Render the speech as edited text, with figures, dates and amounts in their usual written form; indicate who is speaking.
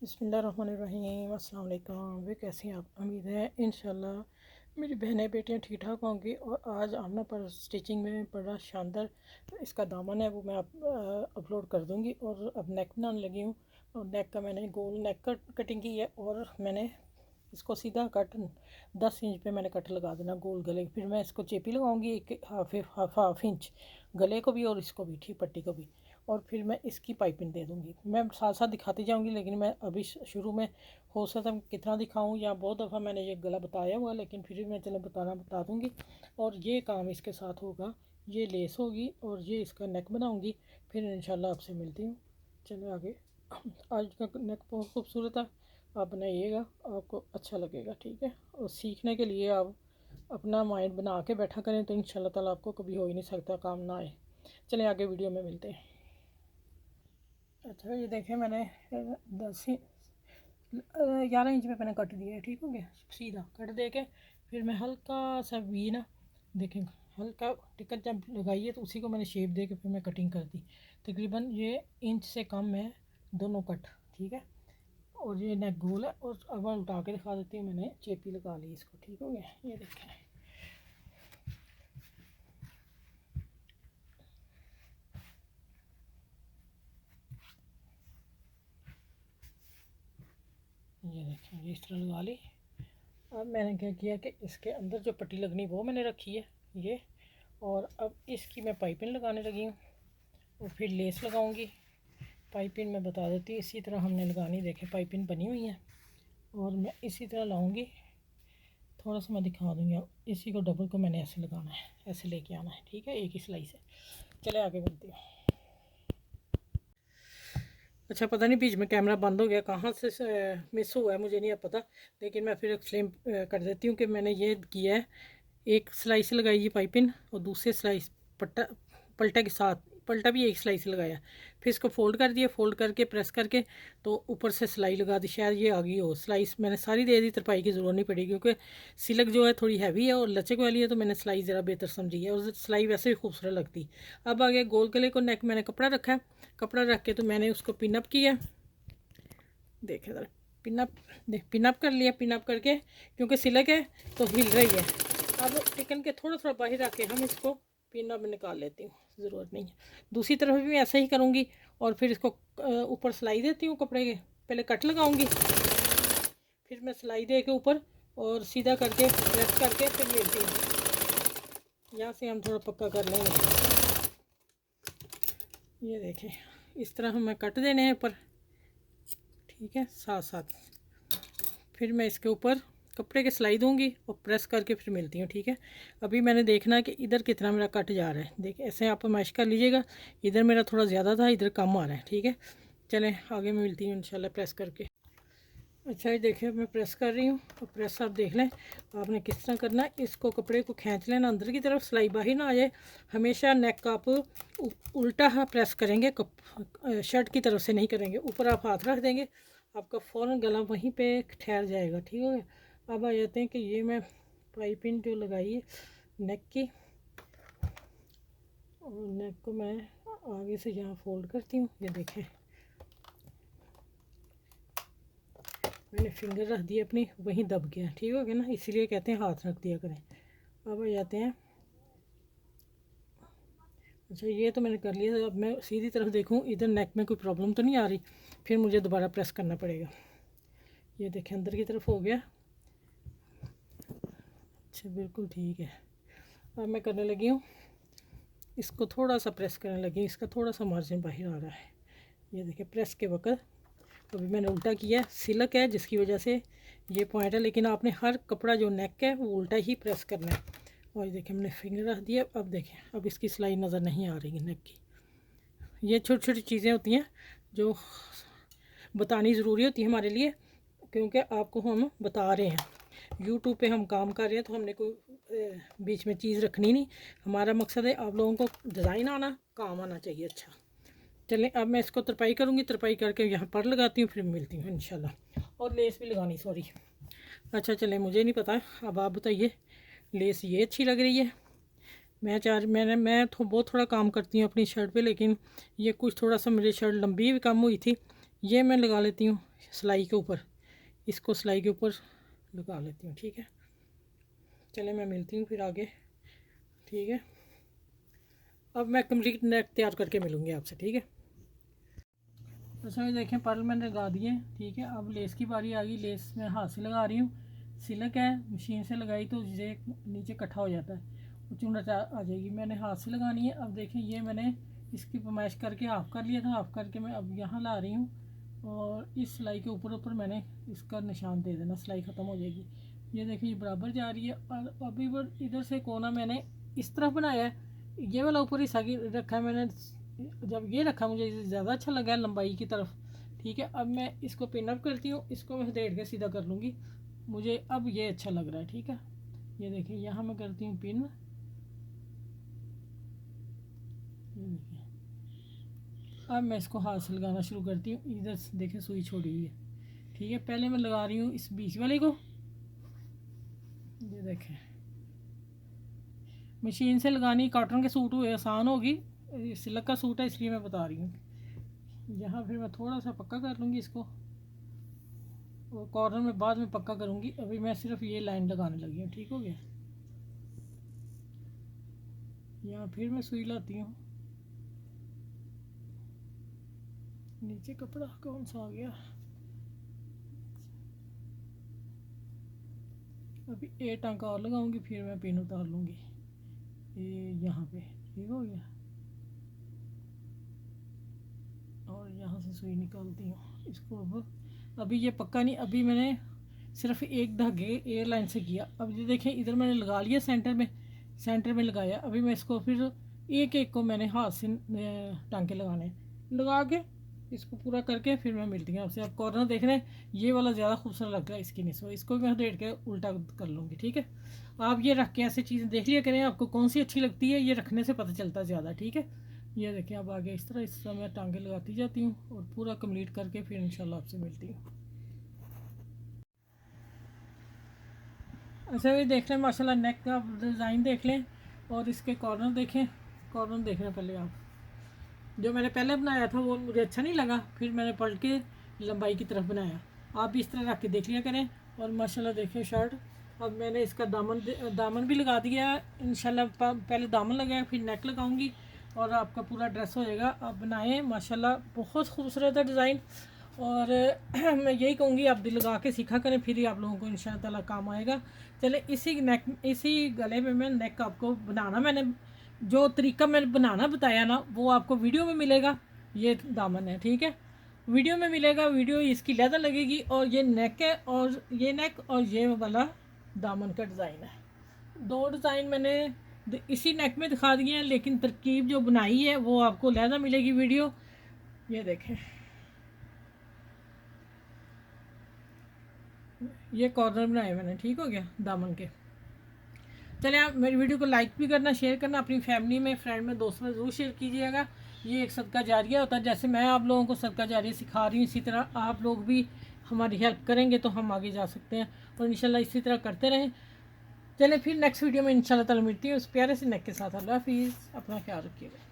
Speaker 1: बिस्मिल्लाहिर्रहमानिर्रहीम। अस्सलाम वालेकुम। वे कैसी हैं आप? उम्मीद है इंशाल्लाह मेरी बहनें बेटियां ठीक ठाक होंगी। और आज आमना पर स्टिचिंग में बड़ा शानदार इसका दामन है, वो मैं अपलोड कर दूंगी। और अब नेक बनाने लगी हूँ। और नेक का मैंने गोल नेक कटिंग की है। और मैंने इसको सीधा कट 10 इंच पे मैंने कट लगा देना गोल गले। फिर मैं इसको चेपी लगाऊंगी एक हाफ इंच गले को भी और इसको भी, ठीक पट्टी को भी। और फिर मैं इसकी पाइपिंग दे दूँगी। मैं साथ साथ दिखाती जाऊँगी, लेकिन मैं अभी शुरू में हो सकता है कितना दिखाऊँ, या बहुत दफ़ा मैंने ये गला बताया हुआ, लेकिन फिर भी मैं चले बता दूँगी। और ये काम इसके साथ होगा, ये लेस होगी और ये इसका नेक बनाऊँगी। फिर इंशाल्लाह आपसे मिलती हूँ। चलो आगे। आज का नेक बहुत खूबसूरत है, आप बनाइएगा, आपको अच्छा लगेगा, ठीक है। और सीखने के लिए आप अपना माइंड बना के बैठा करें तो इंशाल्लाह ताला आपको कभी हो ही नहीं सकता काम ना आए। चलें आगे वीडियो में मिलते हैं। अच्छा, ये देखें मैंने 11 इंच में मैंने कट दिया है, ठीक हो गया। सीधा कट दे के फिर मैं हल्का सा वी ना, देखें हल्का टिकट जब लगाई है तो उसी को मैंने शेप दे के फिर मैं कटिंग कर दी। तकरीबन ये इंच से कम है दोनों कट, ठीक है। और ये नेक गोल है। और अब मैं उठा के दिखा देती हूँ, मैंने चेपी लगा ली इसको, ठीक हो गया। ये देखें, ये देखें, ये इस तरह लगा ली। अब मैंने क्या किया कि इसके अंदर जो पट्टी लगनी वो मैंने रखी है ये। और अब इसकी मैं पाइपिंग लगाने लगी हूँ और फिर लेस लगाऊंगी। पाइपिंग मैं बता देती हूँ, इसी तरह हमने लगानी। देखें पाइपिंग बनी हुई है और मैं इसी तरह लाऊंगी। थोड़ा सा मैं दिखा दूँगी। अब इसी को डबल को मैंने ऐसे लगाना है, ऐसे लेके आना है, ठीक है, एक ही सिलाई से। चले आगे बढ़ते हैं। अच्छा, पता नहीं बीच में कैमरा बंद हो गया, कहाँ से मिस हुआ है मुझे नहीं पता। लेकिन मैं फिर एक्सप्लेन कर देती हूँ कि मैंने ये किया है। एक सिलाई से लगाई ये पाइपिंग और दूसरे सिलाई पट्टा पलटा के साथ, पलटा भी एक सिलाई से लगाया। फिर इसको फोल्ड कर दिया, फोल्ड करके प्रेस करके तो ऊपर से सिलाई लगा दी। शायद ये आ गई हो सिलाई, मैंने सारी दे दी, तरपाई की ज़रूरत नहीं पड़ी, क्योंकि सिलक जो है थोड़ी हैवी है और लचक वाली है, तो मैंने सिलाई ज़रा बेहतर समझी है और सिलाई वैसे भी खूबसूरत लगती। अब आगे गोल गले को नेक मैंने कपड़ा रखा है। कपड़ा रख के तो मैंने उसको पिनअप किया, देखे ज़रा पिनअप, देख पिनअप कर लिया। पिनअप करके क्योंकि सिलक है तो हिल रही है। अब टिकन के थोड़ा थोड़ा बाहर रख के हम इसको पिनअप निकाल लेती हूँ, ज़रूरत नहीं है। दूसरी तरफ भी ऐसा ही करूँगी। और फिर इसको ऊपर सिलाई देती हूँ कपड़े के, पहले कट लगाऊँगी, फिर मैं सिलाई दे के ऊपर और सीधा करके प्रेस करके फिर लेती हूँ। यहाँ से हम थोड़ा पक्का कर लेंगे। ये देखें, इस तरह हमें कट देने हैं ऊपर, ठीक है, साथ साथ। फिर मैं इसके ऊपर कपड़े के सिलाई दूंगी और प्रेस करके फिर मिलती हूँ, ठीक है। अभी मैंने देखना है कि इधर कितना मेरा कट जा रहा है। देखिए ऐसे आप मैश कर लीजिएगा, इधर मेरा थोड़ा ज़्यादा था, इधर कम आ रहा है, ठीक है। चलें आगे मैं मिलती हूँ इंशाल्लाह प्रेस करके। अच्छा, ये देखिए मैं प्रेस कर रही हूँ। और प्रेस आप देख लें आपने किस तरह करना है। इसको कपड़े को खींच लेना अंदर की तरफ, सिलाई बाहर ना आ जाए। हमेशा नेक का आप उल्टा प्रेस करेंगे, शर्ट की तरफ से नहीं करेंगे। ऊपर आप हाथ रख देंगे, आपका फ़ौरन गला वहीं पे ठहर जाएगा, ठीक हो गया। अब आ जाते हैं कि ये मैं पाइपिंग जो लगाई है नेक की, और नेक को मैं आगे से यहाँ फोल्ड करती हूँ। ये देखें मैंने फिंगर रख दी अपनी, वहीं दब गया, ठीक हो गया ना, इसीलिए कहते हैं हाथ रख दिया करें। अब आ जाते हैं। अच्छा, ये तो मैंने कर लिया। अब मैं सीधी तरफ देखूं इधर नेक में कोई प्रॉब्लम तो नहीं आ रही, फिर मुझे दोबारा प्रेस करना पड़ेगा। ये देखें अंदर की तरफ हो गया। अच्छा बिल्कुल ठीक है। अब मैं करने लगी हूँ, इसको थोड़ा सा प्रेस करने लगी, इसका थोड़ा सा मार्जिन बाहर आ रहा है। ये देखिए प्रेस के वक्त अभी मैंने उल्टा किया, सिलक है जिसकी वजह से ये पॉइंट है, लेकिन आपने हर कपड़ा जो नेक है वो उल्टा ही प्रेस करना है। और देखिए मैंने फिंगर रख दिया। अब देखें अब इसकी सिलाई नज़र नहीं आ रही नेक की। ये छोटी छोटी चीज़ें होती हैं जो बतानी ज़रूरी होती है हमारे लिए, क्योंकि आपको हम बता रहे हैं। यूट्यूब पे हम काम कर रहे हैं तो हमने कोई बीच में चीज़ रखनी नहीं। हमारा मकसद है आप लोगों को डिज़ाइन आना, काम आना चाहिए। अच्छा चलें, अब मैं इसको तरपाई करूँगी, तरपाई करके यहाँ पर लगाती हूँ, फिर मिलती हूँ इंशाल्लाह। और लेस भी लगानी, सॉरी। अच्छा चलें, मुझे नहीं पता, अब आप बताइए। लेस ये अच्छी लग रही है। मैं तो बहुत थोड़ा काम करती हूँ अपनी शर्ट पे, लेकिन ये कुछ थोड़ा सा मेरी शर्ट लंबी भी कम हुई थी, ये मैं लगा लेती हूँ सिलाई के ऊपर, इसको सिलाई के ऊपर लगा लेती हूँ। ठीक है, चले मैं मिलती हूँ फिर आगे। ठीक है, अब मैं कंप्लीट नेक तैयार करके मिलूँगी आपसे। ठीक है, तो सभी देखें पर्ल मैंने लगा दिए। ठीक है, अब लेस की बारी आ गई। लेस मैं हाथ से लगा रही हूँ, सिलक है, मशीन से लगाई तो ये नीचे इकट्ठा हो जाता है, वो चुनट आ जाएगी। मैंने हाथ से लगानी है। अब देखें ये मैंने इसकी पैमाइश करके हाफ कर लिया था, हाफ करके मैं अब यहाँ ला रही हूँ और इस सिलाई के ऊपर ऊपर मैंने इसका निशान दे देना, सिलाई ख़त्म हो जाएगी। ये देखिए ये बराबर जा रही है। और अभी इधर से कोना मैंने इस तरफ बनाया है, ये वाला ऊपर हिस्सा रखा है मैंने। जब ये रखा मुझे ज़्यादा अच्छा लगा लंबाई की तरफ। ठीक है, अब मैं इसको पिन अप करती हूँ, इसको मैं देख के सीधा कर लूँगी, मुझे अब ये अच्छा लग रहा है। ठीक है, ये देखिए यहाँ मैं करती हूँ पिन। ये देखिए अब मैं इसको हाथ से लगाना शुरू करती हूँ। इधर देखें सुई छोड़ी हुई है। ठीक है, पहले मैं लगा रही हूँ इस बीच वाले को। ये देखें मशीन से लगानी कॉटन के सूट हुए आसान होगी, सिल्क का सूट है इसलिए मैं बता रही हूँ। यहाँ फिर मैं थोड़ा सा पक्का कर लूँगी इसको, और कॉर्नर में बाद में पक्का करूँगी। अभी मैं सिर्फ ये लाइन लगाने लगी हूँ। ठीक हो गया, यहाँ फिर मैं सुई लाती हूँ। नीचे कपड़ा कौन सा आ गया, अभी ए टांका और लगाऊंगी, फिर मैं पिन उतार लूँगी ये यहाँ पे। ठीक हो गया, और यहाँ से सुई निकालती हूँ इसको। अब अभी ये पक्का नहीं, अभी मैंने सिर्फ एक धागे एयर लाइन से किया। अब ये देखें इधर मैंने लगा लिया सेंटर में लगाया। अभी मैं इसको फिर एक एक को मैंने हाथ से टांके लगाने, लगा के इसको पूरा करके फिर मैं मिलती हूँ आपसे। आप कॉर्नर देख रहे हैं, ये वाला ज़्यादा खूबसूरत लग रहा है इसकी निस्बत, इसको भी मैं डेढ़ के उल्टा कर लूँगी। ठीक है, आप ये रख के ऐसे चीज़ें देख लिया करें, आपको कौन सी अच्छी लगती है, ये रखने से पता चलता है ज़्यादा। ठीक है, ये देखें अब आगे इस तरह मैं टांगे लगाती जाती हूँ और पूरा कंप्लीट करके फिर इंशाल्लाह आपसे मिलती हूँ। अच्छा भी देख लें माशाल्लाह, नेक का डिज़ाइन देख लें और इसके कॉर्नर देखें। कॉर्नर देख लें पहले आप, जो मैंने पहले बनाया था वो मुझे अच्छा नहीं लगा, फिर मैंने पलट के लंबाई की तरफ बनाया। आप भी इस तरह रख के देख लिया करें। और माशाल्लाह देखें शर्ट, अब मैंने इसका दामन भी लगा दिया इंशाल्लाह। पहले दामन लगाया फिर नेक लगाऊंगी और आपका पूरा ड्रेस हो जाएगा। आप बनाएं माशाल्लाह, बहुत खूबसूरत है डिज़ाइन। और मैं यही कहूँगी आप दिल लगा के सीखा करें, फिर ही आप लोगों को इंशाल्लाह ताला काम आएगा। चले इसी गले में मैं नेक आपको बनाना, मैंने जो तरीका मैंने बनाना बताया ना वो आपको वीडियो में मिलेगा। ये दामन है, ठीक है, वीडियो में मिलेगा, वीडियो इसकी लेदर लगेगी। और ये नेक है, और ये नेक और ये वाला दामन का डिज़ाइन है। दो डिज़ाइन मैंने इसी नेक में दिखा दिए हैं, लेकिन तरकीब जो बनाई है वो आपको लेदर मिलेगी वीडियो। ये देखें ये कॉर्नर बनाए मैंने। ठीक हो गया दामन के। चले आप मेरी वीडियो को लाइक भी करना, शेयर करना, अपनी फैमिली में, फ्रेंड में, दोस्तों में ज़रूर शेयर कीजिएगा। ये एक सदका जारिया होता है, जैसे मैं आप लोगों को सदका जारिया सिखा रही हूँ इसी तरह आप लोग भी हमारी हेल्प करेंगे तो हम आगे जा सकते हैं। और इंशाल्लाह इसी तरह करते रहें। चले फिर नेक्स्ट वीडियो में इंशाल्लाह ताला मिलती है उस प्यारे से नेक के साथ। अल्लाह हाफिज़, अपना ख्याल रखिएगा।